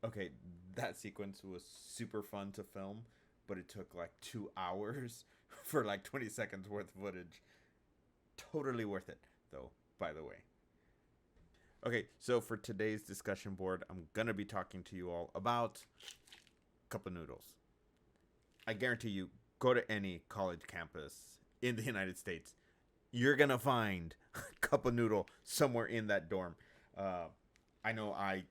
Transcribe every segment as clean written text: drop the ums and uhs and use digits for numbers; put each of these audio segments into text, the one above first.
Okay, that sequence was super fun to film, but it took like 2 hours for like 20 seconds worth of footage. Totally worth it, though, by the way. Okay, so for today's discussion board, I'm going to be talking to you all about Cup of Noodles. I guarantee you, go to any college campus in the United States, you're going to find Cup of Noodle somewhere in that dorm. Uh, I know I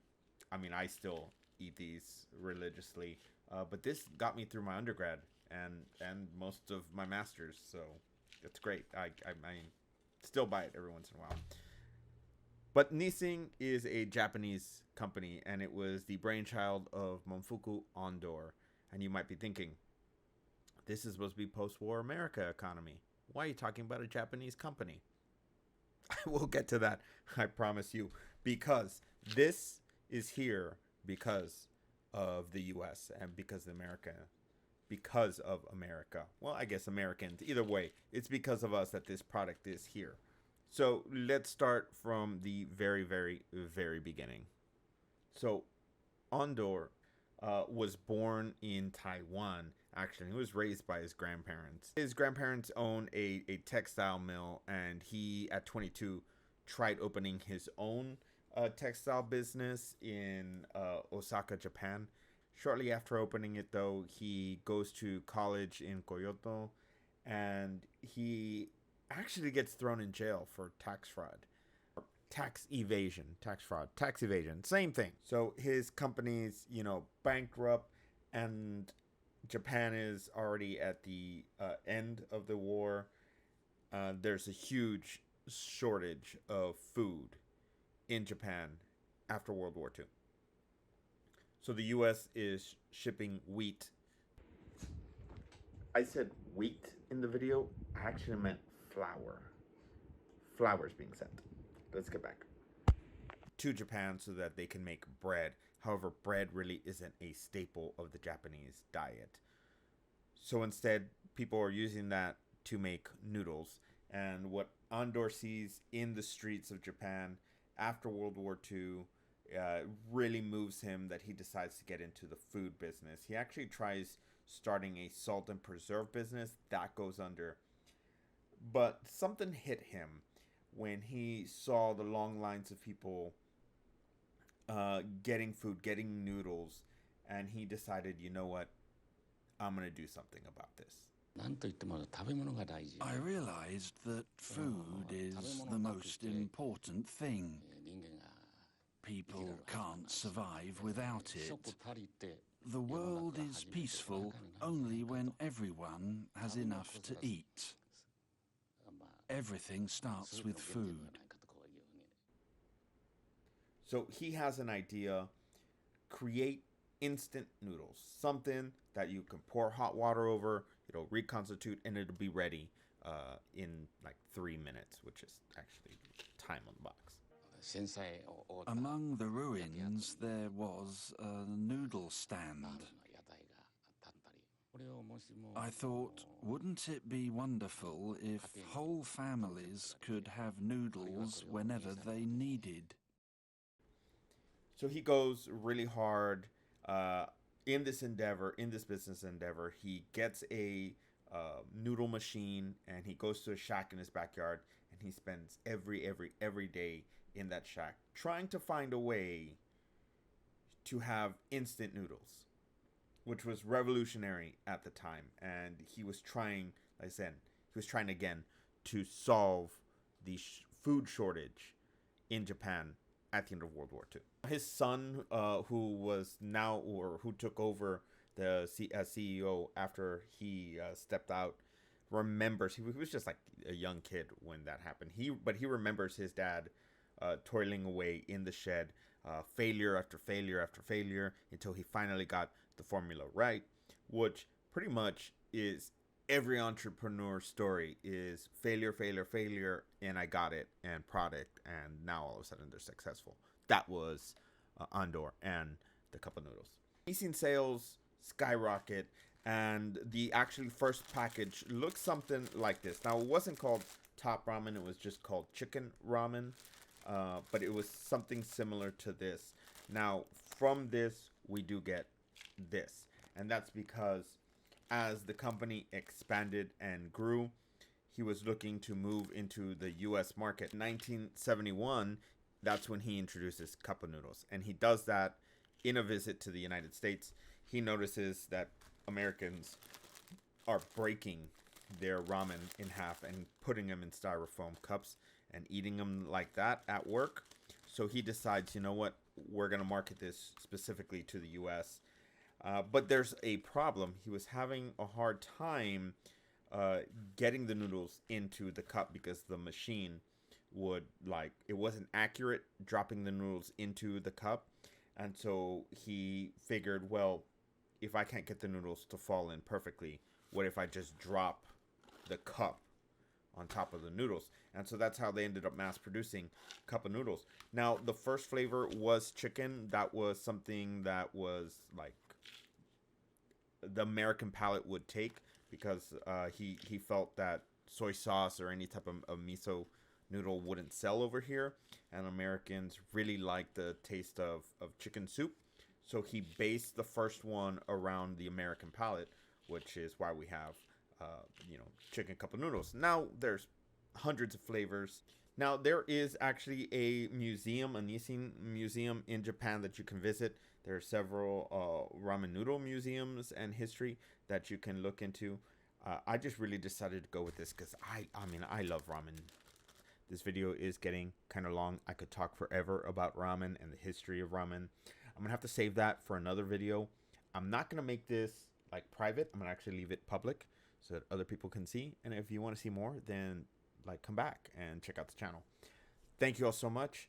still eat these religiously, but this got me through my undergrad and most of my masters, so it's great. I still buy it every once in a while. But Nissin is a Japanese company, and it was the brainchild of Momofuku Ando. And you might be thinking, this is supposed to be post-war America economy. Why are you talking about a Japanese company? I will get to that, I promise you, because this is here because of the U.S. and because of America. Because of America. Well, I guess Americans. Either way, it's because of us that this product is here. So let's start from the very, very, very beginning. So Ondor was born in Taiwan. Actually, he was raised by his grandparents. His grandparents own a textile mill, and he, at 22, tried opening his own textile business in Osaka, Japan. Shortly after opening it, though, he goes to college in Kyoto, and he actually gets thrown in jail for tax fraud. Tax evasion, tax fraud, tax evasion, same thing. So his company's, bankrupt, and Japan is already at the end of the war. There's a huge shortage of food in Japan after World War II. So the U.S. is shipping wheat. I said wheat in the video. I actually meant flour. Flour is being sent. Let's get back to Japan so that they can make bread. However, bread really isn't a staple of the Japanese diet. So instead, people are using that to make noodles. And what Andor sees in the streets of Japan after World War II really moves him that he decides to get into the food business. He actually tries starting a salt and preserve business. That goes under. But something hit him when he saw the long lines of people getting food, getting noodles, and he decided, you know what, I'm going to do something about this. I realized that food is the most important thing. People can't survive without it. The world is peaceful only when everyone has enough to eat. Everything starts with food. So he has an idea: create instant noodles, something that you can pour hot water over, it'll reconstitute, and it'll be ready in like 3 minutes, which is actually time on the box. Among the ruins, there was a noodle stand. I thought, wouldn't it be wonderful if whole families could have noodles whenever they needed? So he goes really hard in this endeavor, in this business endeavor. He gets a noodle machine, and he goes to a shack in his backyard, and he spends every day in that shack trying to find a way to have instant noodles, which was revolutionary at the time. And he was trying, like I said, he was trying again to solve the food shortage in Japan at the end of World War II. His son, who took over as CEO after he stepped out, remembers he was just like a young kid when that happened. But he remembers his dad toiling away in the shed, failure after failure after failure, until he finally got the formula right, which pretty much is every entrepreneur story: is failure, failure, failure, and I got it, and product, and now all of a sudden they're successful. That was Andor and the Cup of Noodles. We've seen sales skyrocket, and the actually first package looks something like this. Now, it wasn't called Top Ramen, it was just called Chicken Ramen, but it was something similar to this. Now, from this we do get this. And that's because as the company expanded and grew, he was looking to move into the US market. In 1971, that's when he introduces Cup of Noodles. And he does that in a visit to the United States. He notices that Americans are breaking their ramen in half and putting them in styrofoam cups and eating them like that at work. So he decides, you know what, we're going to market this specifically to the US. But there's a problem. He was having a hard time getting the noodles into the cup because the machine would, like, it wasn't accurate dropping the noodles into the cup. And so he figured, well, if I can't get the noodles to fall in perfectly, what if I just drop the cup on top of the noodles? And so that's how they ended up mass producing Cup of Noodles. Now, the first flavor was chicken. That was something that was like the American palate would take, because he felt that soy sauce or any type of miso noodle wouldn't sell over here, and Americans really like the taste of chicken soup. So he based the first one around the American palate, which is why we have chicken Cup of Noodles. Now there's hundreds of flavors. Now there is actually a museum, a Nissin museum in Japan that you can visit. There are several ramen noodle museums and history that you can look into. I just really decided to go with this because I love ramen. This video is getting kind of long. I could talk forever about ramen and the history of ramen. I'm gonna have to save that for another video. I'm not gonna make this like private. I'm gonna actually leave it public so that other people can see. And if you want to see more, then like come back and check out the channel. Thank you all so much.